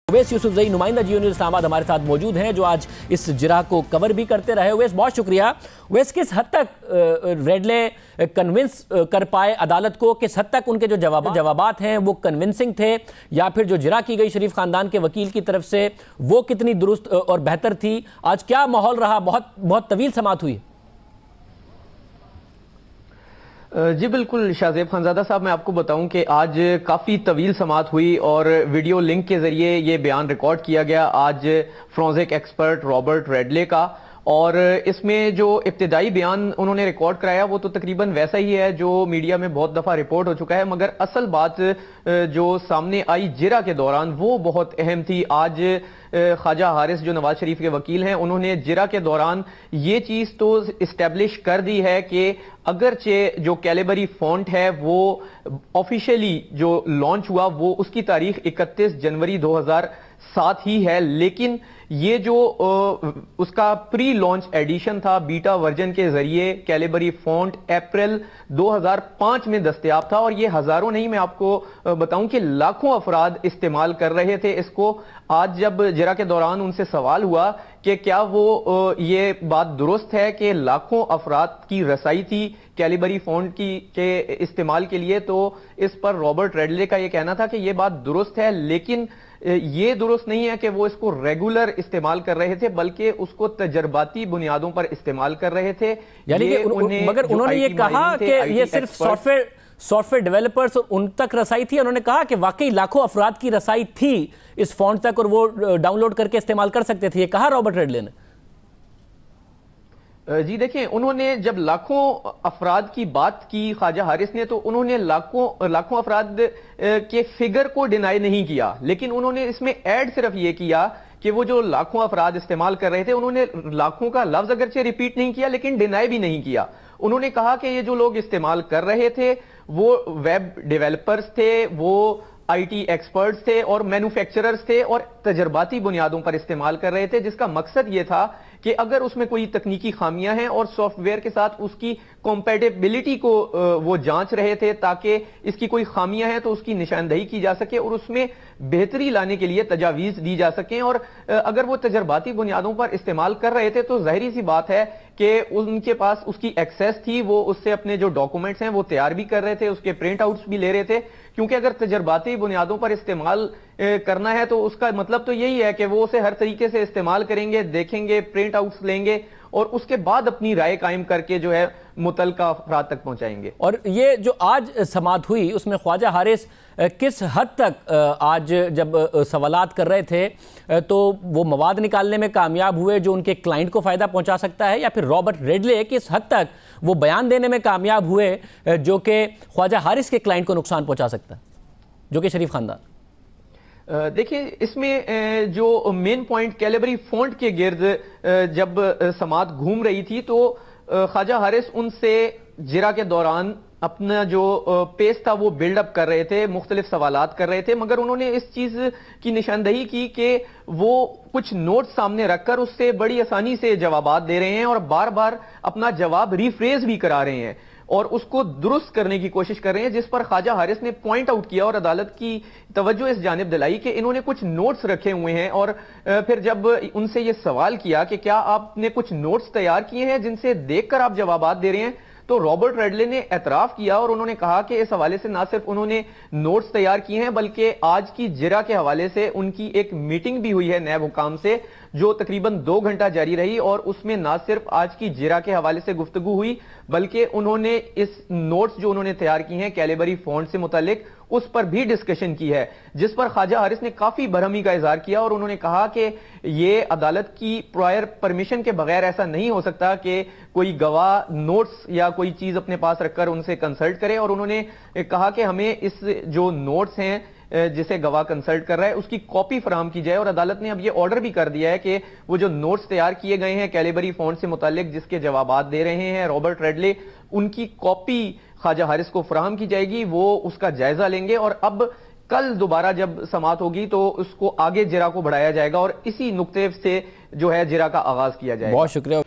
Owais Yousafzai नुमाइंदा जियो news Islamabad हमारे साथ मौजूद हैं, जो आज इस जिरा को कवर भी करते रहे। ओवैस, बहुत शुक्रिया। ओवैस, किस हद तक रेडले कन्विंस कर पाए अदालत को, किस हद तक उनके जो जवाबात हैं वो कन्विंसिंग थे, या फिर जो जिरा की गई शरीफ खानदान के वकील की तरफ से वो कितनी दुरुस्त और बेहतर थी? आज क्या माहौल रहा? बहुत तवील समाअत हुई। जी बिल्कुल शाहजेब खानजादा साहब, मैं आपको बताऊं कि आज काफ़ी तवील समाअत हुई और वीडियो लिंक के ज़रिए ये बयान रिकॉर्ड किया गया आज फोरेंसिक एक्सपर्ट रॉबर्ट रेडले का। और इसमें जो इब्तिदाई बयान उन्होंने रिकॉर्ड कराया वो तो तकरीबन वैसा ही है जो मीडिया में बहुत दफ़ा रिपोर्ट हो चुका है, मगर असल बात जो सामने आई जिरा के दौरान वो बहुत अहम थी। आज ख्वाजा हारिस जो नवाज शरीफ के वकील हैं, उन्होंने जिरा के दौरान ये चीज़ तो इस्टेब्लिश कर दी है कि अगरचे जो कैलिबरी फॉन्ट है वो ऑफिशियली जो लॉन्च हुआ वो उसकी तारीख 31 जनवरी 2007 ही है, लेकिन ये जो उसका प्री लॉन्च एडिशन था बीटा वर्जन के जरिए कैलिबरी फॉन्ट अप्रैल 2005 में दस्तयाब था, और ये हजारों नहीं, मैं आपको बताऊं कि लाखों अफराद इस्तेमाल कर रहे थे इसको। आज जब जिरा के दौरान उनसे सवाल हुआ कि क्या वो ये बात दुरुस्त है कि लाखों अफराद की रसाई थी कैलिबरी फॉन्ट के इस्तेमाल के लिए, तो इस पर रॉबर्ट रेडले का ये कहना था कि ये बात दुरुस्त है, लेकिन ये दुरुस्त नहीं है कि वो इसको रेगुलर इस्तेमाल कर रहे थे, बल्कि उसको तजर्बाती बुनियादों पर इस्तेमाल कर रहे थे। यानी कि मगर उन्होंने ये कहा कि ये सिर्फ सॉफ्टवेयर डेवलपर्स और उन तक रसाई थी। उन्होंने कहा कि वाकई लाखों अफराद की रसाई थी इस फॉन्ट तक और वो डाउनलोड करके इस्तेमाल कर सकते थे, ये कहा रॉबर्ट रेडले ने। जी देखिए, उन्होंने जब लाखों अफराद की बात की ख्वाजा हारिस ने, तो उन्होंने लाखों अफराद के फिगर को डिनाई नहीं किया, लेकिन उन्होंने इसमें ऐड सिर्फ ये किया कि वो जो लाखों अफराद इस्तेमाल कर रहे थे, उन्होंने लाखों का लफ्ज अगरचे रिपीट नहीं किया लेकिन डिनाई भी नहीं किया। उन्होंने कहा कि ये जो लोग इस्तेमाल कर रहे थे वो वेब डेवलपर्स थे, वो आईटी एक्सपर्ट्स थे और मैन्युफैक्चरर्स थे और तजर्बाती बुनियादों पर इस्तेमाल कर रहे थे, जिसका मकसद ये था कि अगर उसमें कोई तकनीकी खामियां हैं और सॉफ्टवेयर के साथ उसकी कॉम्पैटिबिलिटी को वो जांच रहे थे ताकि इसकी कोई खामियां हैं तो उसकी निशानदही की जा सके और उसमें बेहतरी लाने के लिए तजावीज दी जा सकें। और अगर वो तजर्बाती बुनियादों पर इस्तेमाल कर रहे थे तो जाहिर सी बात है कि उनके पास उसकी एक्सेस थी, वो उससे अपने जो डॉक्यूमेंट्स हैं वो तैयार भी कर रहे थे, उसके प्रिंट आउट्स भी ले रहे थे, क्योंकि अगर तजर्बाती बुनियादों पर इस्तेमाल करना है तो उसका मतलब तो यही है कि वो उसे हर तरीके से इस्तेमाल करेंगे, देखेंगे, प्रिंट आउट्स लेंगे और उसके बाद अपनी राय कायम करके जो है मुतलका अफराद तक पहुंचाएंगे। और ये जो आज समाअत हुई उसमें ख्वाजा हारिस किस हद तक आज जब सवालात कर रहे थे तो वो मवाद निकालने में कामयाब हुए जो उनके क्लाइंट को फ़ायदा पहुंचा सकता है, या फिर रॉबर्ट रेडले किस हद तक वो बयान देने में कामयाब हुए जो कि ख्वाजा हारिस के क्लाइंट को नुकसान पहुंचा सकता है, जो कि शरीफ खानदान? देखिए, इसमें जो मेन पॉइंट कैलिबरी फॉन्ट के गिर्द जब समाअत घूम रही थी तो ख्वाजा हारिस उनसे जिरा के दौरान अपना जो पेस था वो बिल्डअप कर रहे थे, मुख्तलिफ सवालात कर रहे थे, मगर उन्होंने इस चीज की निशानदही की कि वो कुछ नोट्स सामने रखकर उससे बड़ी आसानी से जवाबात दे रहे हैं और बार बार अपना जवाब रिफ्रेज भी करा रहे हैं और उसको दुरुस्त करने की कोशिश कर रहे हैं, जिस पर ख्वाजा हारिस ने पॉइंट आउट किया और अदालत की तवज्जो इस जानिब दिलाई कि इन्होंने कुछ नोट्स रखे हुए हैं। और फिर जब उनसे ये सवाल किया कि क्या आपने कुछ नोट्स तैयार किए हैं जिनसे देखकर आप जवाबात दे रहे हैं, तो रॉबर्ट रेडले ने एतराफ किया और उन्होंने कहा कि इस हवाले से ना सिर्फ उन्होंने नोट्स तैयार किए हैं बल्कि आज की जिरा के हवाले से उनकी एक मीटिंग भी हुई है नैब हुकाम से जो तकरीबन 2 घंटा जारी रही, और उसमें ना सिर्फ आज की जिरा के हवाले से गुफ्तगू हुई बल्कि उन्होंने इस नोट्स जो उन्होंने तैयार की हैं कैलिबरी फॉन्ट से मुतालिक उस पर भी डिस्कशन की है, जिस पर ख्वाजा हारिस ने काफी बरहमी का इजहार किया और उन्होंने कहा कि ये अदालत की प्रायर परमिशन के बगैर ऐसा नहीं हो सकता कि कोई गवाह नोट्स या कोई चीज अपने पास रखकर उनसे कंसल्ट करे। और उन्होंने कहा कि हमें इस जो नोट्स हैं जिसे गवाह कंसल्ट कर रहा है उसकी कॉपी फराहम की जाए, और अदालत ने अब ये ऑर्डर भी कर दिया है कि वो जो नोट्स तैयार किए गए हैं कैलिबरी फॉन्ट से मुतालिक जिसके जवाबात दे रहे हैं रॉबर्ट रेडले, उनकी कॉपी ख्वाजा हारिस को फराहम की जाएगी, वो उसका जायजा लेंगे और अब कल दोबारा जब समाअत होगी तो उसको आगे जिरा को बढ़ाया जाएगा और इसी नुक्ते से जो है जिरा का आगाज किया जाएगा। बहुत शुक्रिया।